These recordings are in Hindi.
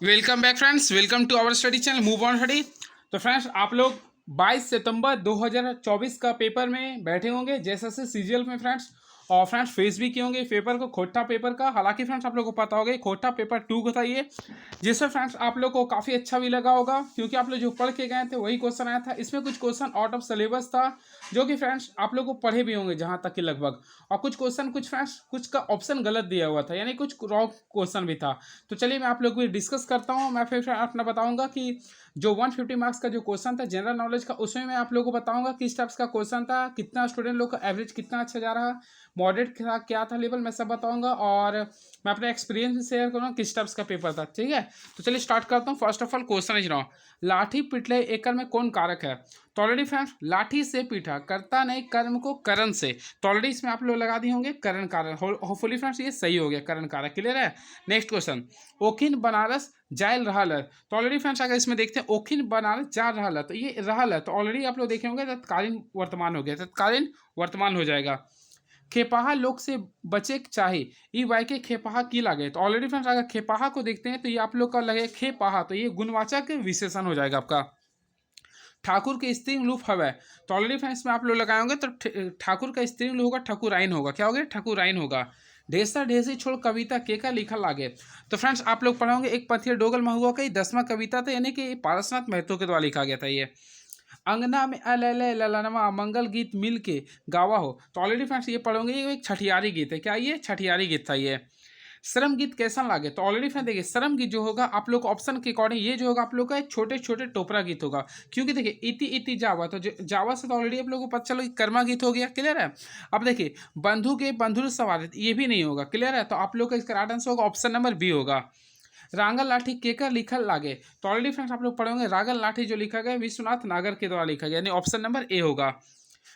Welcome back friends, welcome to our study channel move on study. तो फ्रेंड्स, आप लोग 22 सितंबर 2024 का पेपर में बैठे होंगे जैसे सीजीएल में फ्रेंड्स। और फ्रेंड्स फेस भी किए होंगे पेपर को, खोटा पेपर का। हालांकि फ्रेंड्स आप लोग को पता होगा खोटा पेपर 2 का था ये, जिससे फ्रेंड्स आप लोग को काफ़ी अच्छा भी लगा होगा, क्योंकि आप लोग जो पढ़ के गए थे वही क्वेश्चन आया था। इसमें कुछ क्वेश्चन आउट ऑफ सिलेबस था, जो कि फ्रेंड्स आप लोग को पढ़े भी होंगे जहाँ तक कि लगभग। और कुछ क्वेश्चन, कुछ फ्रेंड्स कुछ का ऑप्शन गलत दिया हुआ था, यानी कुछ रॉन्ग क्वेश्चन भी था। तो चलिए मैं आप लोग को डिस्कस करता हूँ। मैं फिर अपना बताऊंगा कि जो 150 मार्क्स का जो क्वेश्चन था जनरल नॉलेज का, उसमें मैं आप लोगों को बताऊंगा किस टाइप्स का क्वेश्चन था, कितना स्टूडेंट लोग का एवरेज कितना अच्छा जा रहा, मॉडरेट था क्या था लेवल, मैं सब बताऊंगा। और मैं अपना एक्सपीरियंस भी शेयर करूँगा किस टाइप्स का पेपर था। ठीक है, तो चलिए स्टार्ट करता हूँ। First of all question is रहा हूँ, लाठी पिटले एकड़ में कौन कारक है। तो ऑलरेडी फ्रेंड्स लाठी से पीटा, करता नहीं कर्म को करण से। तो ऑलरेडी इसमें आप लोग लगा दिए होंगे करण कारक। होपफुली फ्रेंड्स ये सही हो गया, करण कारक। क्लियर है। नेक्स्ट क्वेश्चन, ओखिन बनारस जायल रहल है। तो ऑलरेडी फ्रेंड्स अगर इसमें देखते हैं ओखिन बनारस जा रहल है, तो ये रहल है तो ऑलरेडी आप लोग देखे होंगे तत्कालीन वर्तमान हो गया, तत्कालीन वर्तमान हो जाएगा। खेपाहा लोग से बचे चाहे, ई वाई के खेपाहा की लागे। तो ऑलरेडी फ्रेंड्स अगर खेपाहा को देखते हैं तो ये आप लोग का लगे खेपाहा, तो ये गुणवाचक विशेषण हो जाएगा आपका। ठाकुर के स्त्रीलिंग रूप हवै। तो ऑलरेडी फ्रेंड्स में आप लोग लगाए होंगे तो ठाकुर का स्त्रीलिंग होगा ठकुराइन होगा। क्या हो गया? ठकुराइन होगा। ढेसा ढेसी छोड़ कविता के का लिखा लागे। तो फ्रेंड्स आप लोग पढ़ोगे एक पथिया डोगल महुआ का 10वां कविता था, यानी कि पारसनाथ महतो के द्वारा लिखा गया था ये। अंगना में अल ललनवा मंगल गीत मिल के गावा हो। तो ऑलरेडी फ्रेंड्स ये पढ़ोगे, ये एक छठियारी गीत है। क्या ये छठियारी गीत था ये। श्रम गीत कैसा लागे। तो ऑलरेडी फ्रेंड देखिए श्रम गीत जो होगा आप लोग ऑप्शन के अकॉर्डिंग ये जो होगा आप लोग का छोटे छोटे टोपरा गीत होगा, क्योंकि देखिए इति इति जावा, तो जावा से तो ऑलरेडी आप लोगों को पता चलो कि कर्मा गीत हो गया। क्लियर है। अब देखिए बंधु के बंधुर सवार, ये भी नहीं होगा। क्लियर है। तो आप लोग का इसका राइट आंसर होगा ऑप्शन नंबर बी होगा। रांगल लाठी केकर लिखल लागे। तो ऑलरेडी फ्रेंड्स आप लोग पढ़ेंगे रागल लाठी जो लिखा गया विश्वनाथ नागर के द्वारा लिखा गया, यानी ऑप्शन नंबर ए होगा।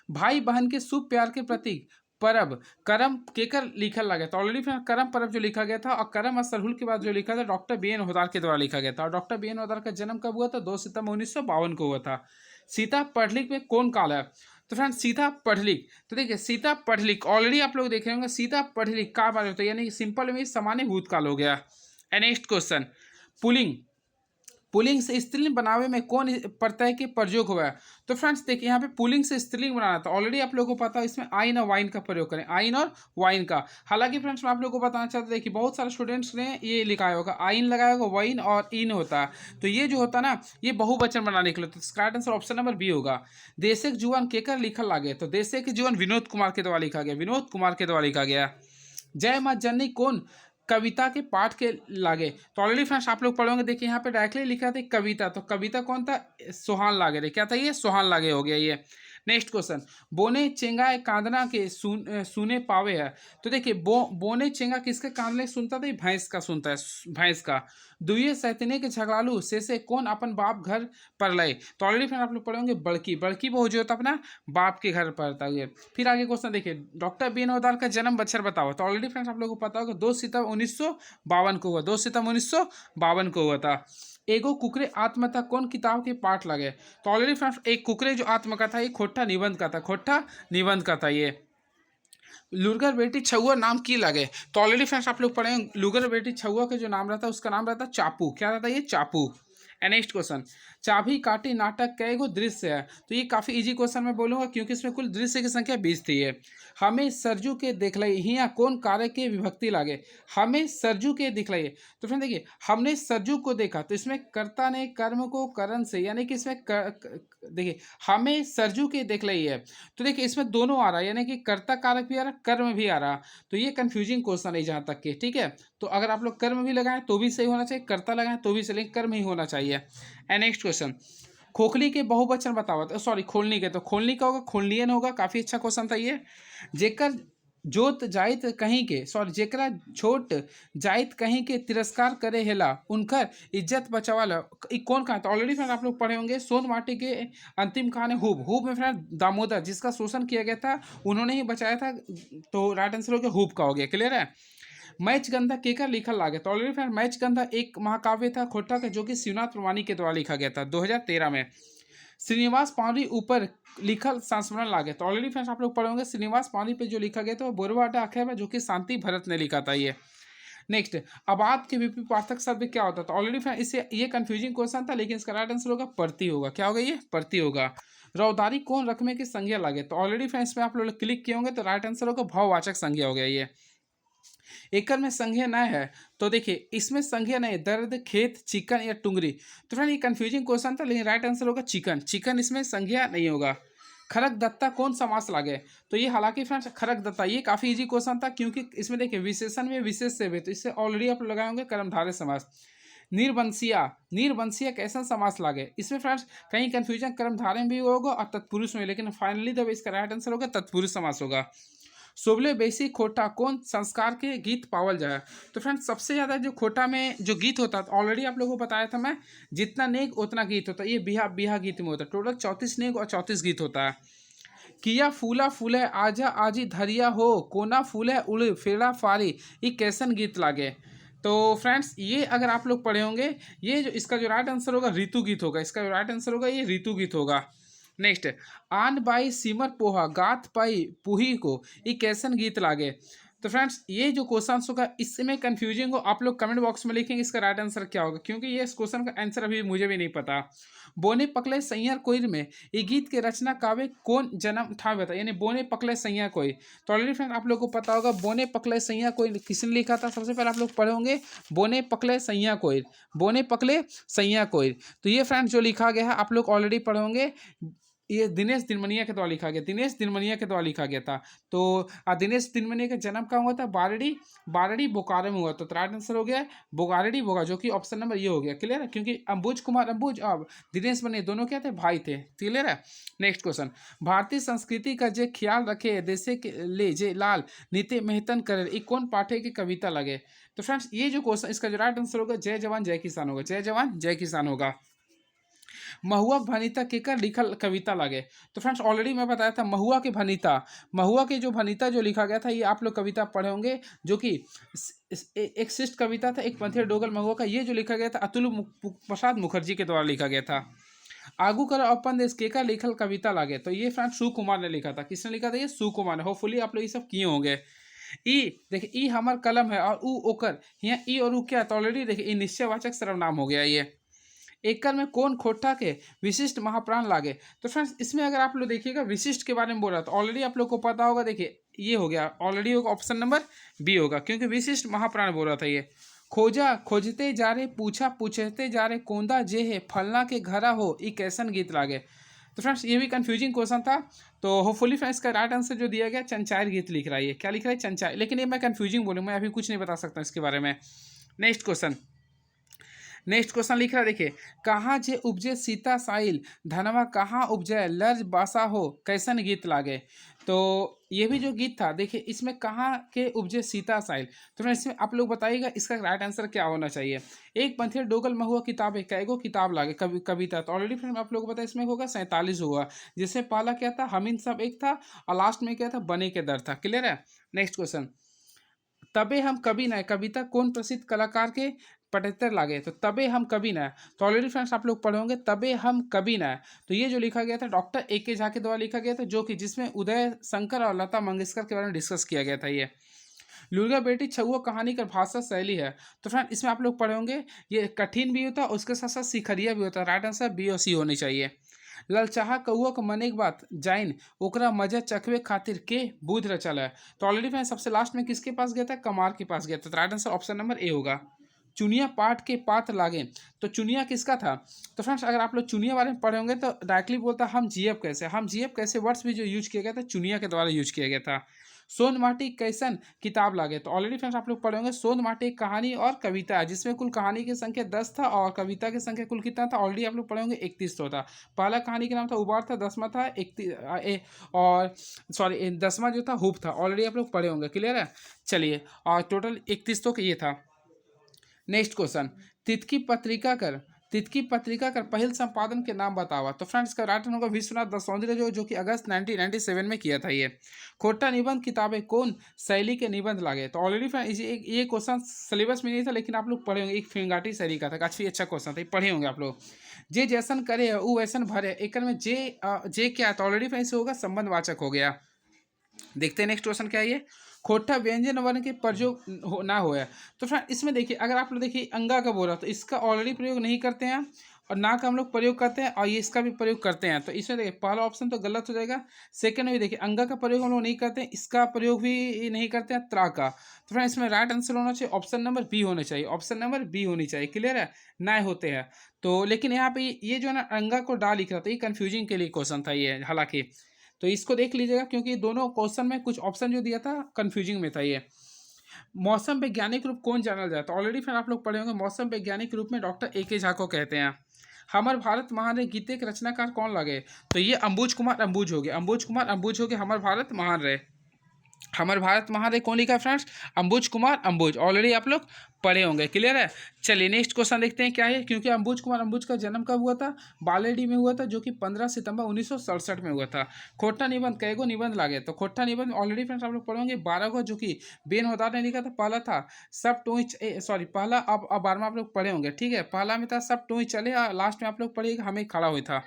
भाई बहन के शुभ प्यार के प्रतीक परब करम केकर लिखल लगा। तो ऑलरेडी फ्रेंड करम परब जो लिखा गया था, और करम और सरहुल के बाद जो लिखा था डॉक्टर बी एन होदार के द्वारा लिखा गया था। और डॉक्टर बी एन होदार का जन्म कब हुआ था? 2 सितंबर 1952 को हुआ था। सीता पढ़लिक में कौन काल है। तो फ्रेंड सीता पढ़लिक, तो देखिए सीता पढ़लिक ऑलरेडी आप लोग देखे होंगे सीता पढ़लिक का बात होता है, यानी सिंपल में सामान्य भूतकाल हो गया। नेक्स्ट क्वेश्चन, पुलिंग, पुलिंग से स्त्रीलिंग बनावे में कौन प्रत्यय के प्रयोग हुआ है। तो फ्रेंड्स देखिए यहाँ पे पुलिंग से स्त्रीलिंग बनाना था, ऑलरेडी आप लोगों को पता है इसमें आइन और वाइन का प्रयोग करें, आइन और वाइन का। हालांकि फ्रेंड्स मैं आप लोगों को बताना चाहता हूँ, देखिए बहुत सारे स्टूडेंट्स ने ये लिखाया होगा आइन लगाया होगा, वाइन और इन होता है। तो ये जो होता है ना, ये बहुवचन बनाने के लिए, तो इसका आंसर ऑप्शन नंबर बी होगा। देशक जुआन केकर लिखल लागे। तो देशे के जुआन विनोद कुमार के द्वारा लिखा गया, विनोद कुमार के द्वारा लिखा गया। जय माँ जननी कौन कविता के पाठ के लागे। तो ऑलरेडी फ्रेंड्स आप लोग पढ़ोगे, देखिए यहाँ पे डायरेक्टली लिखा था कविता, तो कविता कौन था? सोहान लागे रे। क्या था ये? सोहान लागे हो गया ये। नेक्स्ट क्वेश्चन, बोने चेंगा कांदना के सुने पावे है। तो देखिए बोने चेंगा किसके कांदने सुनता था? भैंस का सुनता है, भैंस का। दुए सैतने के झगड़ालू से कौन अपन बाप घर पर लय। तो ऑलरेडी फ्रेंड आप लोग पढ़ोगे बड़की, बड़की बहू जो होता अपना बाप के घर पर था ये। फिर आगे क्वेश्चन देखिए, डॉक्टर बी एन होदार का जन्म बच्चर बताओ। तो ऑलरेडी फ्रेंड्स आप लोगों को पता होगा 2 सितंबर 1952 को हुआ, 2 सितंबर 1952 को हुआ था। एगो कुकरे आत्मकथा कौन किताब के पाठ लगे। तो ऑलरेडी फ्रेंड्स एक कुकरे जो आत्मकथा ये खोट्टा निबंध का था, खोट्टा निबंध का था ये। लुरगर बेटी छुआ नाम की लगे। तो ऑलरेडी फ्रेंड्स आप लोग पढ़े लुगर बेटी छुआ का जो नाम रहता है उसका नाम रहता है चापू। क्या रहता है ये? चापू। नेक्स्ट क्वेश्चन, चाबी काटी नाटक कई गो दृश्य है। तो ये काफी इजी क्वेश्चन मैं बोलूंगा, क्योंकि इसमें कुल दृश्य की संख्या 20 थी ये। हमें सरजू के दिखलाई, हिया कौन कार्य के विभक्ति लागे। हमें सरजू के दिखलाइए। तो फ्रेंड देखिए हमने सरजू को देखा, तो इसमें कर्ता ने कर्म को करण से, यानी कि इसमें देखिए हमें सरजू के दिखलाई है। तो देखिए इसमें दोनों आ रहा है, यानी कि कर्ता कारक भी आ रहा, कर्म भी आ रहा। तो ये कंफ्यूजिंग क्वेश्चन है जहाँ तक के। ठीक है, तो अगर आप लोग कर्म भी लगाएं तो भी सही होना चाहिए, कर्ता लगाएं तो भी सही, कर्म ही होना चाहिए। नेक्स्ट क्वेश्चन, खोखली के बहुवचन बताओ। तो सॉरी खोलनी के, तो खोलनी का होगा खोलनियन होगा। काफी अच्छा क्वेश्चन था ये। जेकर जोत जाइत कहीं के, सॉरी जेकरा छोट जाइत कहीं के तिरस्कार करे हेला उनकर इज्जत बचावाला, कौन कहा। तो ऑलरेडी फ्रेंड आप लोग पढ़े होंगे सोन माटी के अंतिम कहानी हुब। हुब में फ्रेंड दामोदर जिसका शोषण किया गया था उन्होंने ही बचाया था। तो राइट आंसर हो गया हुब का हो गया। क्लियर है। मैच गंधा केकर लिखल लागे। तो ऑलरेडी फ्रेंड मैच गंधा एक महाकाव्य था खोटा का, जो कि शिवनाथ प्रमाणी के द्वारा लिखा गया था 2013 में। श्रीनिवास पावरी ऊपर लिखल संस्मरण लागे। तो ऑलरेडी फ्रेंड्स आप लोग पढ़े होंगे श्रीनिवास पावरी पे जो लिखा गया था वो बोरवाटा आख्या है, जो कि शांति भरत ने लिखा था ये। नेक्स्ट, आबाद के विपरीतार्थक शब्द क्या होता था? ऑलरेडी फ्रेंड इससे ये कंफ्यूजिंग क्वेश्चन था, लेकिन इसका राइट आंसर होगा प्रति होगा। क्या होगा? ये प्रति होगा। रौदारी कौन रकमे की संज्ञा लागे? तो ऑलरेडी फ्रेंड इसमें आप लोग क्लिक किए होंगे तो राइट आंसर होगा भाववाचक संज्ञा हो गया ये। एकल में संज्ञा न है तो देखिए इसमें संज्ञा नहीं, दर्द, खेत, चिकन या टुंगरी। तो फ्रेंड ये कंफ्यूजिंग क्वेश्चन था, लेकिन राइट आंसर होगा चिकन। चिकन इसमें संज्ञा नहीं होगा। खरक दत्ता कौन समास लागे? तो ये हालांकि फ्रेंड्स खरक दत्ता ये काफी इजी क्वेश्चन था, क्योंकि इसमें देखिए विशेषण में विशेष से भी, तो इससे ऑलरेडी आप लगाए होंगे कर्मधारय समास। निर्वंशिया, निर्वंशिया कैसा समास लागे? इसमें फ्रेंड्स कहीं कंफ्यूजन कर्मधारय में भी होगा और तत्पुरुष में, लेकिन फाइनली जब इसका राइट आंसर होगा तत्पुरुष समास होगा। शोभले बेसी खोटा कौन संस्कार के गीत पावल जाए? तो फ्रेंड्स सबसे ज़्यादा जो खोटा में जो गीत होता है, ऑलरेडी आप लोगों को बताया था मैं, जितना नेक उतना गीत होता है। ये बिहा बिहा गीत में होता है। टोटल 34 नेक और 34 गीत होता है। किया फूला फूले आजा आजी धरिया हो, कोना फूले उड़ फेड़ा फारी, ये कैसन गीत लागे? तो फ्रेंड्स ये अगर आप लोग पढ़े होंगे, ये जो इसका जो राइट आंसर होगा ऋतु गीत होगा। इसका जो राइट आंसर होगा ये ऋतु गीत होगा। नेक्स्ट, आन बाई सिमर पोहा गात पाई पुही को, ये कैसन गीत लागे? तो फ्रेंड्स ये जो क्वेश्चन होगा इसमें कंफ्यूजिंग हो, आप लोग कमेंट बॉक्स में लिखेंगे इसका राइट आंसर क्या होगा, क्योंकि ये इस क्वेश्चन का आंसर अभी मुझे भी नहीं पता। बोने पकले सैया कोई में ये गीत के रचना काव्य कौन जन्म था बता? यानी बोने पकले सैया कोई। तो ऑलरेडी फ्रेंड आप लोग को पता होगा बोने पकले सैया कोई किसने लिखा था। सबसे पहले आप लोग पढ़े होंगे बोने पकले सैया कोई, बोने पकले सैया कोई। तो ये फ्रेंड जो लिखा गया है आप लोग ऑलरेडी पढ़े होंगे, ये दिनेश दिनमनिया के द्वारा लिखा गया, दिनेश दिनमनिया के द्वारा लिखा गया था। तो दिनेश दिनमनिया का जन्म कहाँ हुआ था? बारड़ी, बारड़ी बोकारो में हुआ। तो राइट आंसर हो गया बोगारड़ी बोगा, जो कि ऑप्शन नंबर ये हो गया। क्लियर है? क्योंकि अंबुज कुमार अंबुज और दिनेश बने दोनों क्या थे? भाई थे। क्लियर है? नेक्स्ट क्वेश्चन, भारतीय संस्कृति का जे ख्याल रखे देशे के ले जे लाल नीति मेहतन करे, ये कौन पाठे की कविता लगे? तो फ्रेंड्स ये जो क्वेश्चन इसका जो राइट आंसर होगा जय जवान जय किसान होगा। जय जवान जय किसान होगा। महुआ भनिता केकर लिखल कविता लागे? तो फ्रेंड्स ऑलरेडी मैं बताया था महुआ के भनिता, महुआ के जो भनिता जो लिखा गया था ये आप लोग कविता पढ़े होंगे, जो कि एक शिष्ट कविता था, एक पंथी डोगल महुआ का। ये जो लिखा गया था अतुल प्रसाद मुखर्जी के द्वारा लिखा गया था। आगू करो अपन देश केकर लिखल कविता लागे? तो ये फ्रेंड सुकुमार ने लिखा था। किसने लिखा था? ये सुकुमार ने। होपफुली आप लोग ये सब किए होंगे। ई देखिए ई हमार कलम है और ऊ ओकर, यहाँ ई और ऊ क्या? तो ऑलरेडी देखिए ई निश्चयवाचक सर्वनाम हो गया ये। एकल में कौन खोटा के विशिष्ट महाप्राण लागे? तो फ्रेंड्स इसमें अगर आप लोग देखिएगा विशिष्ट के बारे में बोल रहा तो ऑलरेडी आप लोग को पता होगा। देखिए ये हो गया ऑलरेडी होगा, ऑप्शन नंबर बी होगा, क्योंकि विशिष्ट महाप्राण बोल रहा था ये। खोजा खोजते जा रहे, पूछा पूछते जा रहे, कोंदा जे है फलना के घरा हो, ये कैसन गीत लागे? तो फ्रेंड्स ये भी कंफ्यूजिंग क्वेश्चन था। तो होपफुली फ्रेंड्स का राइट आंसर जो दिया गया चंचायर गीत लिख रहा है। ये क्या लिख रहा है? चंचायर। लेकिन ये मैं कंफ्यूजिंग बोलूँ, मैं अभी कुछ नहीं बता सकता इसके बारे में। नेक्स्ट क्वेश्चन, नेक्स्ट क्वेश्चन लिख रहा है देखिए, कहाँ जे उपजे सीता साइल धनवा कहाँ उपजे लर्ज बासा हो, कैसन गीत लागे? तो ये भी जो गीत था देखिए इसमें कहाँ के उपजे सीता साइल। तो फ्रेंड्स इसमें आप लोग बताइएगा इसका राइट आंसर क्या होना चाहिए। एक पंथी डोगल महुआ किताब है, कैगो किताब लागे कविता? तो ऑलरेडी फ्रेंड आप लोग को पता है इसमें होगा 47 होगा, जिससे पहला क्या था? हम इन सब एक था और लास्ट में क्या था? बने के दर था। क्लियर है? नेक्स्ट क्वेश्चन, तबे हम कभी न कविता कौन प्रसिद्ध कलाकार के 75 लागे? तो तबे हम कभी न, तो ऑलरेडी फ्रेंड्स आप लोग पढ़े होंगे तबे हम कभी न। तो ये जो लिखा गया था डॉक्टर A.K. झा के द्वारा लिखा गया था, जो कि जिसमें उदय शंकर और लता मंगेशकर के बारे में डिस्कस किया गया था। ये लुर्गा बेटी छुआ कहानी का भाषा शैली है। तो फ्रेंड इसमें आप लोग पढ़े होंगे ये कठिन भी होता है, उसके साथ साथ सिखरिया भी होता है। राइट आंसर बी और सी होनी चाहिए। ललचाहा कौआ के मने के बात जाइन ओकरा मजा चखवे खातिर के बुध रचल है? तो ऑलरेडी फ्रेंड सबसे लास्ट में किसके पास गया था? कमार के पास गया था। तो right answer option number A होगा। चुनिया पाठ के पात लागे, तो चुनिया किसका था? तो फ्रेंड्स अगर आप लोग चुनिया बारे में पढ़े होंगे तो डायरेक्टली बोलता हम जीएफ कैसे, हम जीएफ कैसे वर्ड्स भी जो यूज किया गया था चुनिया के द्वारा यूज किया गया था। सोन माटी कैसन किताब लागे? तो ऑलरेडी फ्रेंड्स आप लोग पढ़े होंगे सोन माटी एक कहानी और कविता है, जिसमें कुल कहानी की संख्या 10 था और कविता की संख्या कुल कितना था? ऑलरेडी आप लोग पढ़े होंगे 31 तो था। पहला कहानी का नाम था उबार था, 10वां था और सॉरी 10वां जो था हुप था। ऑलरेडी आप लोग पढ़े होंगे। क्लियर है? चलिए, और टोटल 31 तो ये था। नेक्स्ट क्वेश्चन, तितकी पत्रिका कर पहल संपादन के नाम बतावा? तो फ्रेंड्स का राइट होगा विश्वनाथ दसौंधी जो कि अगस्त 1997 में किया था। ये खोटा निबंध किताबें कौन शैली के निबंध लागे? तो ऑलरेडी फ्रेंड्स ये क्वेश्चन सिलेबस में नहीं था, लेकिन आप लोग पढ़े होंगे। एक फिंगाटी शैली का था, काफी अच्छा क्वेश्चन था, पढ़े होंगे आप लोग। जे जैसन करे वो वैसन भरे, एक में जे क्या? तो ऑलरेडी फ्रेंड्स होगा संबंधवाचक हो गया। देखते हैं नेक्स्ट क्वेश्चन क्या है ये। खोटा व्यंजन वर्ण के प्रयोग ना होया। तो फ्रेंड इसमें देखिए, अगर आप लोग देखिए अंगा का बोला तो इसका ऑलरेडी प्रयोग नहीं करते हैं, और ना का हम लोग प्रयोग करते हैं, और ये इसका भी प्रयोग करते हैं। तो इसमें देखिए पहला ऑप्शन तो गलत हो जाएगा। सेकंड में भी देखिए अंगा का प्रयोग हम लोग नहीं करते हैं, इसका प्रयोग भी नहीं करते हैं, त्रा का। तो फ्रेंड इसमें राइट आंसर होना चाहिए ऑप्शन नंबर बी होना चाहिए, ऑप्शन नंबर बी होनी चाहिए। क्लियर है, ना होते हैं। तो लेकिन यहाँ पे ये जो है ना अंगा को डा लिख रहा था, ये कंफ्यूजिंग के लिए क्वेश्चन था ये, हालांकि तो इसको देख लीजिएगा, क्योंकि दोनों क्वेश्चन में कुछ ऑप्शन जो दिया था कंफ्यूजिंग में था ये। मौसम वैज्ञानिक रूप कौन जाना जाता है? ऑलरेडी फिर आप लोग पढ़े होंगे, मौसम वैज्ञानिक रूप में डॉक्टर ए के झा को कहते हैं। हमर भारत महान रे गीते के रचनाकार कौन लगे? तो ये अंबुज कुमार अंबुज हो गए, अंबुज कुमार अंबुज हो गए, हमर भारत महान रहे। हमर भारत महान कौन लिखा है फ्रेंड्स? अंबुज कुमार अंबुज, ऑलरेडी आप लोग पढ़े होंगे। क्लियर है, चलिए नेक्स्ट क्वेश्चन देखते हैं क्या है। क्योंकि अंबुज कुमार अंबुज का जन्म कब हुआ था? बालेडी में हुआ था, जो कि 15 सितंबर 1967 में हुआ था। खोटा निबंध कैगो निबंध लागे? तो खोटा निबंध ऑलरेडी फ्रेंड्स आप लोग पढ़े होंगे 12 को, जो कि बेन होदार ने लिखा था। पहला था सब टूच सॉरी पहला, अब 12वां आप लोग पढ़े होंगे, ठीक है। पहला में था सब टूच चले, और लास्ट में आप लोग पढ़िएगा हमें खड़ा हुआ था।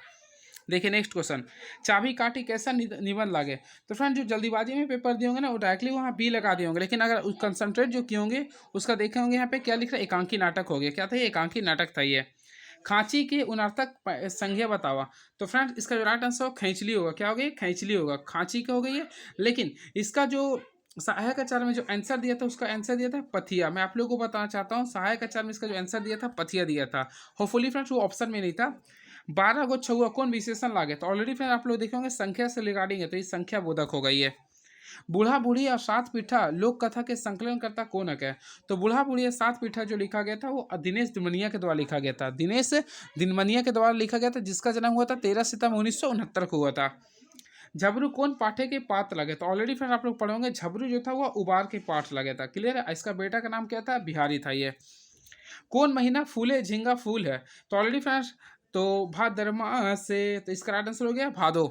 देखिए नेक्स्ट क्वेश्चन, चाबी काठी कैसा निबंध लागे? तो फ्रेंड जो जल्दीबाजी में पेपर दिए होंगे ना, वो डायरेक्टली वहाँ बी लगा दिए होंगे, लेकिन अगर कंसंट्रेट जो किए होंगे उसका देखे होंगे यहाँ पे क्या लिख रहा है, एकांकी नाटक हो गया। क्या था ये? एकांकी नाटक था ये। खांची के उनर्थक संज्ञा बतावा? तो फ्रेंड इसका जो राइट आंसर खैंचली होगा। क्या हो गई? खैंचली होगा, खांची का हो गई है। लेकिन इसका जो सहायक आचार्य में जो आंसर दिया था, उसका आंसर दिया था पथिया। मैं आप लोगों को बताना चाहता हूँ, सहायक आचार्य में इसका जो आंसर दिया था पथिया दिया था। होपफुली फ्रेंड्स वो ऑप्शन में नहीं था। 12 गो छुआ कौन विशेषण लागे? तो ऑलरेडी फ्रेंड आप लोग देखे होंगे संख्या से रिगार्डिंग है, तो ये संख्या बोधक हो गई है। बूढ़ा बूढ़ी और सात पीठा लोक कथा के संकलन करता कौन है? तो बूढ़ा बूढ़ी और सात पीठा जो लिखा गया था वो दिनेश दिनमनिया के द्वारा लिखा गया था। दिनेश दिनमनिया के द्वारा लिखा गया था, जिसका जन्म हुआ था 13 सितंबर 1969 को हुआ था। झबरू कौन पाठे के पात्र लगे? तो ऑलरेडी फ्रेंड आप लोग पढ़े होंगे, झबरू जो था वो उबार के पाठ लगे था। क्लियर है, इसका बेटा का नाम क्या था? बिहारी था ये। कौन महीना फूले झींगा फूल है? तो ऑलरेडी फ्रेंड्स तो भाद्रमा से, तो इसका राइट आंसर हो गया भादो।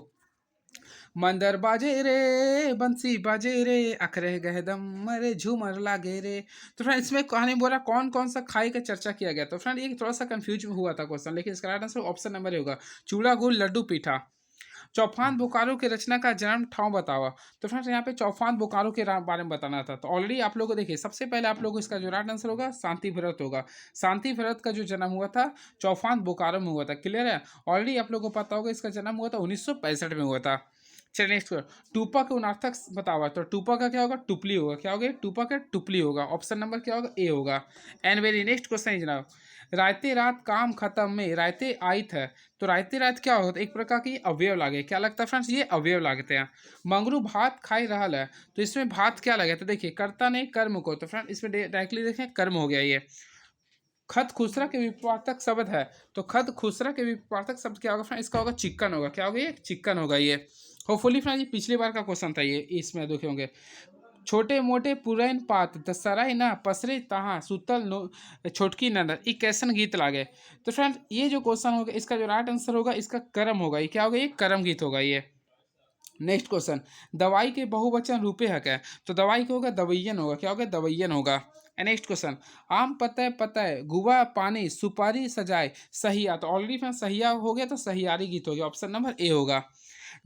मंदर बाजे रे बंसी बाजे रे, अखरे गहदम मरे झूमर लागे रे। तो फ्रेंड इसमें कहानी बोला कौन कौन सा खाई का चर्चा किया गया? तो फ्रेंड ये थोड़ा सा कंफ्यूज हुआ था क्वेश्चन, लेकिन इसका राइट आंसर ऑप्शन नंबर होगा चूड़ा गुड़ लड्डू पीठा। चौफान बोकारो के रचना का जन्म ठाव बतावा? तो फ्रेंड्स यहाँ पे चौफान बोकारो के बारे में बताना था। तो ऑलरेडी आप लोगों को देखिए, सबसे पहले आप लोगों को इसका जो राइट आंसर होगा शांति भरत होगा। शांति भरत का जो जन्म हुआ था चौफान बोकारो में हुआ था। क्लियर है, ऑलरेडी आप लोगों को पता होगा इसका जन्म हुआ था 1965 में हुआ था। चलिए नेक्स्ट, टूपा के उनार्थक बतावा? तो टूपा का क्या होगा? टुपली होगा। क्या होगा? टूपा का टुपली होगा। ऑप्शन नंबर क्या होगा? ए होगा। एंड वेरी नेक्स्ट क्वेश्चन जनाब, रायते रात काम खत्म में रायते आयत है? तो रायते रात क्या होता है? एक प्रकार की अवयव लागे। क्या लगता है फ्रेंड्स? ये अवयव लागते हैं। मंगरू भात खाई रहा है, तो इसमें भात क्या लगे? तो देखिए कर्ता ने कर्म को, तो फ्रेंड इसमें डायरेक्टली देखें कर्म हो गया ये। खत खुसरा के विपार्थक शब्द है, तो खत खुसरा के विपार्थक शब्द क्या होगा फ्रेंड? इसका होगा चिक्कन होगा। क्या होगा? ये चिक्कन होगा ये। होपफुली फ्रेंड ये पिछली बार का क्वेश्चन था ये, इसमें देखे होंगे। छोटे मोटे पुरैन पात दसराई ना पसरे तहाँ सुतल नो छोटकी नंदर, ये कैसन गीत लागे? तो फ्रेंड ये जो क्वेश्चन होगा इसका जो राइट आंसर होगा इसका कर्म होगा। ये क्या होगा? ये कर्म गीत होगा ये। नेक्स्ट क्वेश्चन, दवाई के बहुवचन रूपे है क्या? तो दवाई क्या होगा? दवैयन होगा। क्या होगा? दवैयन होगा। नेक्स्ट क्वेश्चन, आम पतय पतय गुआ पानी सुपारी सजाए सहिया? तो ऑलरेडी फ्रेंड सहिया हो गया, तो सहियारी गीत हो गया। ऑप्शन नंबर ए होगा।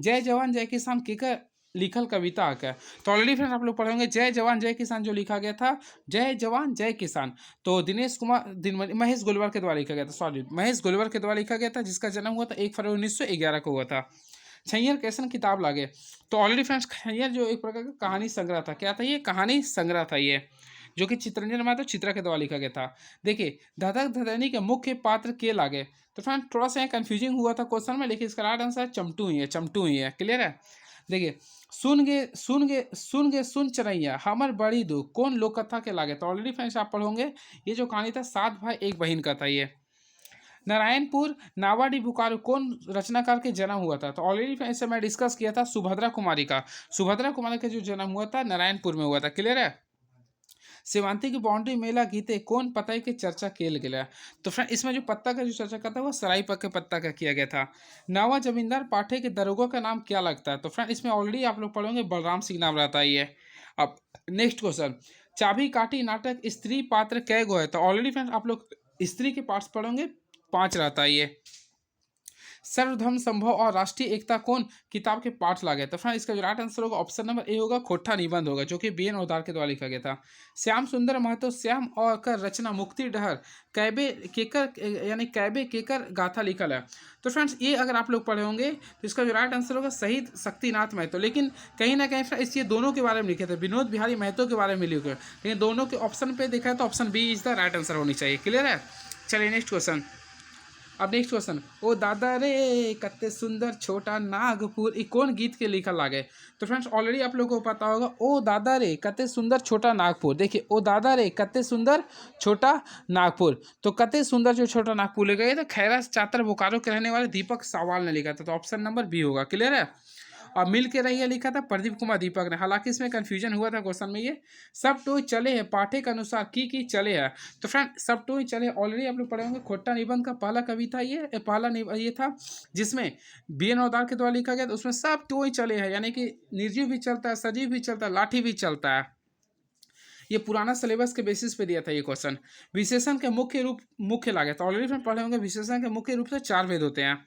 जय जवान जय किसान केकर लिखल कविता है? तो ऑलरेडी फ्रेंड आप लोग पढ़ेंगे जय जवान जय किसान जो लिखा गया था, जय जवान जय किसान, तो दिनेश कुमार महेश गोलवार के द्वारा लिखा गया था। सॉरी, महेश गोलवार के द्वारा लिखा गया था, जिसका जन्म हुआ था 1 फरवरी 1911 को हुआ था। छैयर कैसन किताब लागे? तो ऑलरेडी फ्रेंड्स छैयर जो एक प्रकार का कहानी संग्रह था। क्या था ये? कहानी संग्रह था ये, जो कि चित्रंजन महतो चित्रा के द्वारा लिखा गया था। देखिए धधक धधनी के मुख्य पात्र के लागे? तो फ्रेंड थोड़ा सा कंफ्यूजिंग हुआ था क्वेश्चन में, लेकिन इसका राइट आंसर चमटू ही है। चमटू ही है। क्लियर है, देखिए सुन गे सुन गे सुन गे सुन चरैया हमर बड़ी दू कौन लोक कथा के लागे? तो ऑलरेडी फ्रेंड्स आप पढ़ोगे ये जो कहानी था 7 भाई 1 बहन का था ये। नारायणपुर नावाडी बोकारो कौन रचनाकार के जन्म हुआ था? तो ऑलरेडी ऐसे मैं डिस्कस किया था सुभद्रा कुमारी का। सुभद्रा कुमारी का जो जन्म हुआ था नारायणपुर में हुआ था। क्लियर है, शिवांती की बाउंड्री मेला गीते कौन पताई के चर्चा किया गया? तो फ्रेंड इसमें जो पत्ता का जो चर्चा करता है वो सराई के पत्ता का किया गया था। नवा जमींदार पाठे के दरोगा का नाम क्या लगता है? तो फ्रेंड इसमें ऑलरेडी आप लोग पढ़ोगे बलराम सिंह नाम रहता है ये। अब नेक्स्ट क्वेश्चन, चाबी काटी नाटक स्त्री पात्र कै गो है? तो ऑलरेडी फ्रेंड आप लोग स्त्री के पार्ट्स पढ़ोगे 5 रहता है ये। सर्वधर्म संभव और राष्ट्रीय एकता कौन किताब के पाठ लागे? तो फ्रेंड इसका जो राइट आंसर होगा ऑप्शन नंबर ए होगा, खोट्ठा निबंध होगा, जो कि बीएन ओदार के द्वारा लिखा गया था। श्याम सुंदर महतो श्याम और कर रचना मुक्ति डहर कैबे केकर यानी कैबे केकर गाथा लिखल है। तो फ्रेंड्स ये अगर आप लोग पढ़े होंगे तो इसका जो राइट आंसर होगा शहीद शक्तिनाथ महतो। लेकिन कहीं ना कहीं फ्रेंड्स ये दोनों के बारे में लिखे थे, विनोद बिहारी महतो के बारे में लिखे, लेकिन दोनों के ऑप्शन पे देखा है तो option B is the right answer होनी चाहिए। क्लियर है? चलिए नेक्स्ट क्वेश्चन। अब नेक्स्ट क्वेश्चन, ओ दादा रे कत्ते सुंदर छोटा नागपुर ये कौन गीत के लिखल लागे? तो फ्रेंड्स ऑलरेडी आप लोगों को पता होगा, ओ दादा रे कत्ते सुंदर छोटा नागपुर। देखिए ओ दादा रे कत्ते सुंदर छोटा नागपुर, तो कत्ते सुंदर जो छोटा नागपुर लिखा गया तो खैरा चातर बोकारो के रहने वाले दीपक सावल ने लिखा था, तो ऑप्शन नंबर बी होगा। क्लियर है? और मिल के रहिए लिखा था प्रदीप कुमार दीपक ने। हालांकि इसमें कंफ्यूजन हुआ था क्वेश्चन में, ये सब टोई चले हैं पाठे के अनुसार की चले हैं। तो फ्रेंड सब टोई चले ऑलरेडी आप लोग पढ़े होंगे, खोट्टा निबंध का पहला कविता ये पहला ये था जिसमें बीएन ओदार के द्वारा लिखा गया, तो उसमें सब टोई चले हैं यानी कि निर्जीव भी चलता है, सजीव भी चलता है, लाठी भी चलता है। ये पुराना सिलेबस के बेसिस पे दिया था ये क्वेश्चन। विशेषण के मुख्य रूप मुख्य लागे, तो ऑलरेडी फ्रेंड पढ़े होंगे विशेषण के मुख्य रूप से 4 भेद होते हैं।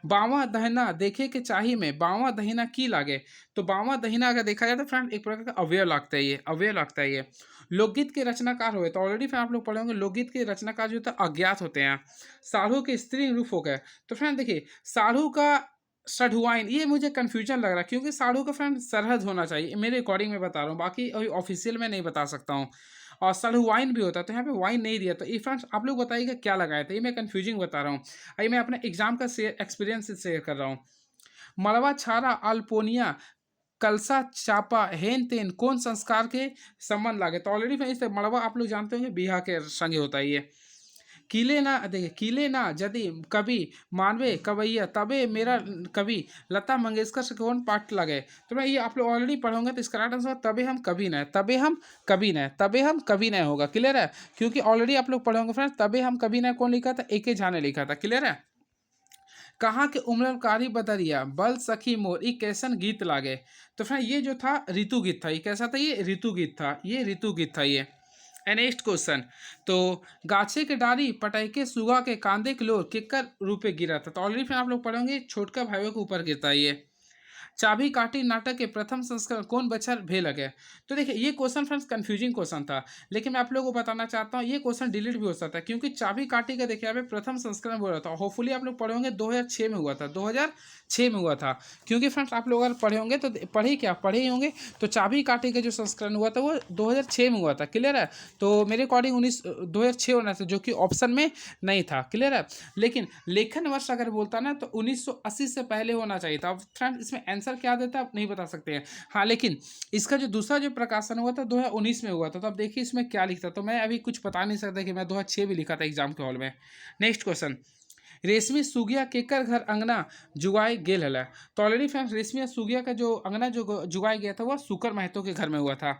बावा दहिना देखे के चाहिए में बावा दहिना की लागे, तो बावा दहिना अगर देखा जाए तो फ्रेंड एक प्रकार का अवयव लगता है, ये अवयव लगता है। ये लोकगीत के रचनाकार हुए, तो ऑलरेडी फ्रेंड आप लोग पढ़े होंगे लोकगीत के रचनाकार जो होता है अज्ञात होते हैं। साढ़ू के स्त्री रूप हो गए, तो फ्रेंड देखिए साढ़ू का सढ़ुआइन ये मुझे कन्फ्यूजन लग रहा है, क्योंकि साढ़ू का फ्रेंड सरहद होना चाहिए, मेरे अकॉर्डिंग में बता रहा हूँ, बाकी अभी ऑफिशियल में नहीं बता सकता हूँ। और सढ़ुआइन भी होता है, तो यहाँ पे वाइन नहीं दिया, तो ये फ्रेंड्स आप लोग बताइएगा क्या लगाया था, ये मैं कन्फ्यूजिंग बता रहा हूँ। अभी मैं अपने एग्जाम का एक्सपीरियंस शेयर कर रहा हूँ। मलवा छारा अल्पोनिया कलसा चापा हेन तेन कौन संस्कार के संबंध लागे, तो ऑलरेडी फ्रेंड्स मलवा आप लोग जानते होंगे बिहार के संगे होता है ये। कीले ना देखिए कीले ना यदि कभी मानवे कवैया तबे मेरा कवि लता मंगेशकर से कौन पाठ लगे, तो मैं ये आप लोग ऑलरेडी पढ़ोगे, तो इसका राइट आंसर तबे हम कभी न तबे हम कभी न तबे हम कभी न होगा। क्लियर है? क्योंकि ऑलरेडी आप लोग पढ़ोगे फ्रेंड्स तबे हम कभी न कौन लिखा था, ए के झा ने लिखा था। क्लियर है? कहाँ के उमलकारी बदरिया बल सखी मोर ये कैसन गीत लागे, तो फ्रेंड ये जो था ऋतु गीत था। ये कैसा था? ये ऋतु गीत था, ये ऋतु गीत था ये। नेक्स्ट क्वेश्चन, तो गाछे के डारी पटाइके सुगा के कांदे के लोर केकर रूपे गिरा था, तो ऑलरेडी फिर आप लोग पढ़ेंगे छोटका भाइयों के ऊपर गिरता है ये। चाबी काटी नाटक के प्रथम संस्करण कौन बच्चा भे लगे, तो देखिए ये क्वेश्चन फ्रेंड्स कंफ्यूजिंग क्वेश्चन था, लेकिन मैं आप लोगों को बताना चाहता हूँ ये क्वेश्चन डिलीट भी हो सकता है, क्योंकि चाबी काटी का देखिए यहाँ पे प्रथम संस्करण बोल रहा था। होपफुली आप लोग पढ़े होंगे 2006 में हुआ था, 2006 में हुआ था। क्योंकि फ्रेंड्स आप लोग अगर पढ़े होंगे तो पढ़े ही होंगे, तो चाबी काटी का जो संस्करण हुआ था वो 2006 में हुआ था। क्लियर है? तो मेरे अकॉर्डिंग 2006 होना था, जो कि ऑप्शन में नहीं था। क्लियर है? लेकिन लेखन वर्ष अगर बोलता ना तो 1980 से पहले होना चाहिए था। फ्रेंड इसमें आंसर क्या देता है आप नहीं बता सकते हैं। हाँ लेकिन इसका जो दूसरा जो प्रकाशन हुआ था 2019 में हुआ था, तो अब देखिए इसमें क्या लिखता, तो मैं अभी कुछ बता नहीं सकता कि मैं 2006 भी लिखा था एग्जाम के हॉल में। नेक्स्ट क्वेश्चन, रेशमी सुगिया केकर घर अंगना जुगाए गेल हला, तो ऑलरेडी फ्रेंड्स रेशमी सुगिया का जो अंगना जो जुगाया गया था वह सुकर महतो के घर में हुआ था।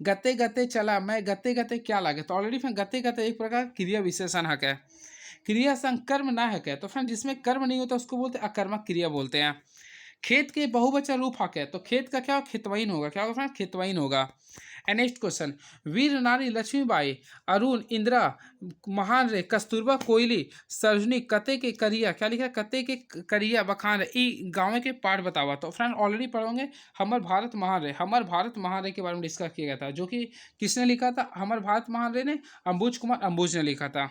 गते गते चला मैं गते गते क्या लागे, तो ऑलरेडी फ्रेंड गते गते एक प्रकार क्रिया विशेषण हक है, क्रिया संग कर्म ना हक है, तो फ्रेंड जिसमें कर्म नहीं होता उसको बोलते अकर्मक क्रिया बोलते हैं। खेत के बहुवचन रूप हक है, तो खेत का क्या खेतवईन होगा, क्या होगा फ्रेंड? खेतवईन होगा। नेक्स्ट क्वेश्चन, वीर नारी लक्ष्मीबाई अरुण इंदिरा महान रे कस्तूरबा कोयली सरोजनी कते के करिया, क्या लिखा है? कते के करिया बखान ई गाँव के पाठ बतावा, तो फ्रेंड ऑलरेडी पढ़ोगे हमर भारत महान रे, हमर भारत महान रे के बारे में डिस्कस किया गया था, जो कि किसने लिखा था? हमर भारत महान रे ने अंबुज कुमार अंबुज ने लिखा था।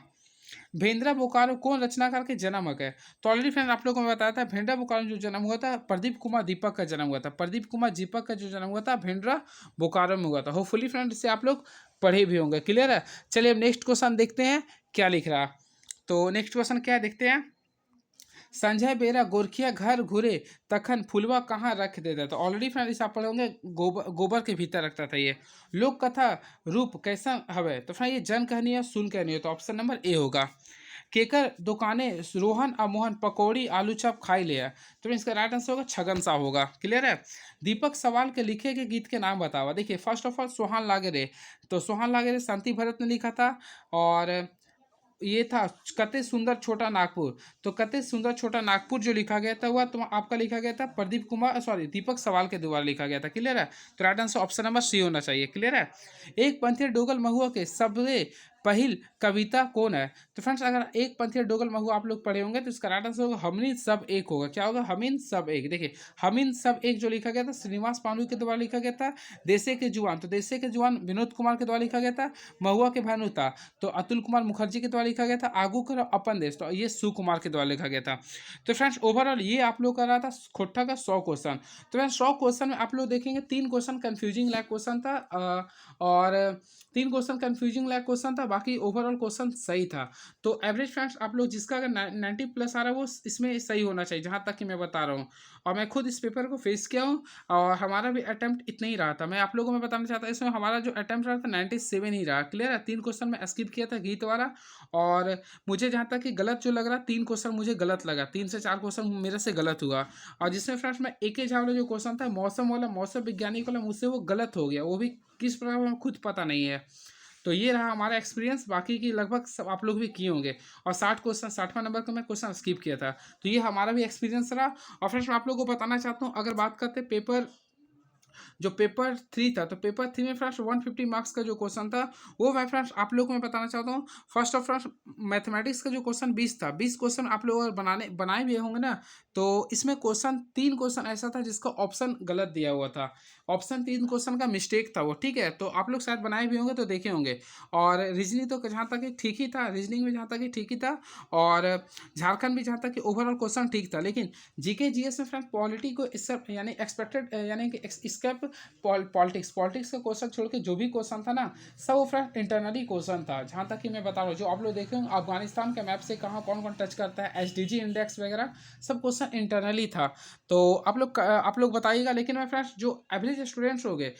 भेंद्रा बोकारो कौन रचनाकार के जन्म हक है, तो ऑलरेडी फ्रेंड आप लोगों को बताया था भेंद्रा बोकारो जो जन्म हुआ था प्रदीप कुमार दीपक का जन्म हुआ था, प्रदीप कुमार दीपक का जो जन्म हुआ था भेंद्रा बोकारो में हुआ था। होपफुली फ्रेंड से आप लोग पढ़े भी होंगे। क्लियर है? चलिए अब नेक्स्ट क्वेश्चन देखते हैं क्या लिख रहा, तो नेक्स्ट क्वेश्चन क्या है देखते हैं। संजय बेरा गोरखिया घर घुरे तखन फुलवा कहाँ रख देता, तो ऑलरेडी फ्रेंड इस आप पढ़ोगे गोबर के भीतर रखता था ये। लोक कथा रूप कैसा हवे, तो फ्रेंड ये जन कहनी है सुन कहनी है, तो ऑप्शन नंबर ए होगा। केकर दुकाने रोहन और मोहन पकौड़ी आलू चॉप खाई लिया, तो इसका राइट आंसर होगा छगन साहब होगा। क्लियर है? दीपक सवाल के लिखे के गीत के नाम बतावा, देखिए फर्स्ट ऑफ ऑल सोहान लागेरे, तो सोहान लागेरे शांति भरत ने लिखा था, और ये था कते सुंदर छोटा नागपुर, तो कते सुंदर छोटा नागपुर जो लिखा गया था वह तो आपका लिखा गया था प्रदीप कुमार सॉरी दीपक सवाल के द्वारा लिखा गया था। क्लियर है? तो right answer option number C होना चाहिए। क्लियर है? एक पंथी डोगल महुआ के सबसे पहिल कविता कौन है? तो फ्रेंड्स अगर एक पंथी डोगल महुआ आप लोग पढ़े होंगे तो इसका राइट आंसर होगा हमिन सब एक होगा। क्या होगा? हमिन सब एक। देखिए हमिन सब एक जो लिखा गया था श्रीनिवास पांडु के द्वारा लिखा गया था। देशे के जुआन, तो देशे के जुआन विनोद कुमार के द्वारा लिखा गया था। महुआ के भानुता तो अतुल कुमार मुखर्जी के द्वारा लिखा गया था। आगू करो अपन देश, तो ये सुकुमार के द्वारा लिखा गया था। तो फ्रेंड्स ओवरऑल ये आप लोग का रहा था खोट्टा का 100 क्वेश्चन। तो फ्रेंड्स 100 क्वेश्चन में आप लोग देखेंगे 3 क्वेश्चन कंफ्यूजिंग लायक क्वेश्चन था, और 3 क्वेश्चन कंफ्यूजिंग लायक क्वेश्चन था, बाकी ओवरऑल क्वेश्चन सही था। तो एवरेज फ्रेंड्स आप लोग जिसका अगर 90 प्लस आ रहा है वो इसमें सही होना चाहिए, जहाँ तक कि मैं बता रहा हूँ। और मैं खुद इस पेपर को फेस किया हूँ और हमारा भी अटैम्प्ट इतना ही रहा था। मैं आप लोगों में बताना चाहता हूँ इसमें हमारा जो अटैम्प्ट रहा था 97 ही रहा। क्लियर है? 3 क्वेश्चन में स्किप किया था गीत वाला, और मुझे जहाँ तक कि गलत जो लग रहा 3 क्वेश्चन मुझे गलत लगा, 3 से 4 क्वेश्चन मेरे से गलत हुआ। और जिसमें फ्रेंड्स मैं एक झा वाला जो क्वेश्चन था मौसम वाला, मौसम वैज्ञानिक वाला, मुझसे वो गलत हो गया, वो भी किस प्रकार हमें खुद पता नहीं है। तो ये रहा हमारा एक्सपीरियंस, बाकी की लगभग सब आप लोग भी किए होंगे। और 60 क्वेश्चन 60वां नंबर का मैं क्वेश्चन स्किप किया था। तो ये हमारा भी एक्सपीरियंस रहा। और फ्रेंड्स मैं आप लोगों को बताना चाहता हूँ, अगर बात करते पेपर जो पेपर 3 था, तो पेपर 3 में फ्रेंड्स 150 मार्क्स का जो क्वेश्चन था वो मैं फ्रेंड्स आप लोगों को मैं बताना चाहता हूँ। फर्स्ट ऑफ फ्रेंड्स मैथमेटिक्स का जो क्वेश्चन 20 था, 20 क्वेश्चन आप लोग अगर बनाए भी होंगे ना, तो इसमें क्वेश्चन 3 क्वेश्चन ऐसा था जिसका ऑप्शन गलत दिया हुआ था। ऑप्शन 3 क्वेश्चन का मिस्टेक था वो, ठीक है? तो आप लोग शायद बनाए भी होंगे तो देखे होंगे। और रीजनिंग तो जहाँ तक कि ठीक ही था, रीजनिंग में जहाँ तक कि ठीक ही था, और झारखंड भी जहाँ तक कि ओवरऑल क्वेश्चन ठीक था। लेकिन जीके जीएस में फ्रेंड्स पॉलिटी को इस यानी एक्सपेक्टेड यानी कि स्केप पॉलिटिक्स का क्वेश्चन छोड़ के जो भी क्वेश्चन था ना, सब वो फ्रेंड इंटरनली क्वेश्चन था। जहाँ तक कि मैं बता रहा हूँ, जो आप लोग देखे होंगे अफगानिस्तान के मैप से कहाँ कौन कौन टच करता है, एसडीजी इंडेक्स वगैरह सब क्वेश्चन इंटरनली था। तो आप लोग बताइएगा। लेकिन मैं फ्रेंड्स जो एवरेज स्टूडेंट्स हो गए,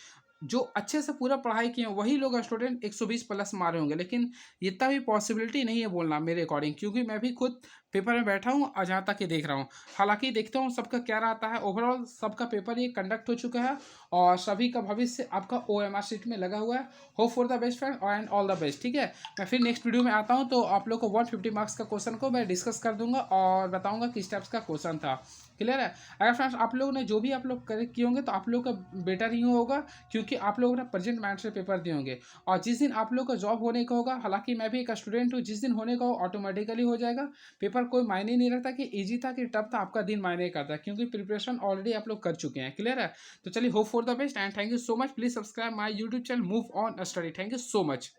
जो अच्छे से पूरा पढ़ाई किए हैं, वही लोग स्टूडेंट 120 प्लस मारे होंगे। लेकिन इतना भी पॉसिबिलिटी नहीं है बोलना मेरे अकॉर्डिंग, क्योंकि मैं भी खुद पेपर में बैठा हूँ और जहाँ तक कि देख रहा हूँ। हालांकि देखता हूँ सबका क्या रहता है। ओवरऑल सबका पेपर ये कंडक्ट हो चुका है और सभी का भविष्य आपका OMR शीट में लगा हुआ है। Hope for the best friend and all the best. ठीक है, मैं फिर नेक्स्ट वीडियो में आता हूँ तो आप लोग को 150 मार्क्स का क्वेश्चन को मैं डिस्कस कर दूंगा और बताऊंगा किस टाइप्स का क्वेश्चन था। क्लियर है? अगर फ्रेंड्स आप लोगों ने जो भी आप लोग करेक्ट किए होंगे तो आप लोग का बेटर ही होगा, क्योंकि आप लोग ने प्रेजेंट माइंड से पेपर दिए होंगे। और जिस दिन आप लोग का जॉब होने का होगा, हालांकि मैं भी एक स्टूडेंट हूँ, जिस दिन होने का हो ऑटोमेटिकली हो जाएगा। पेपर कोई मायने नहीं रखता कि इजी था कि टफ था, आपका दिन मायने करता है, क्योंकि प्रिपरेशन ऑलरेडी आप लोग कर चुके हैं। क्लियर है? तो चलिए, hope for the best and thank you so much. Please subscribe my YouTube channel move on study. Thank you so much.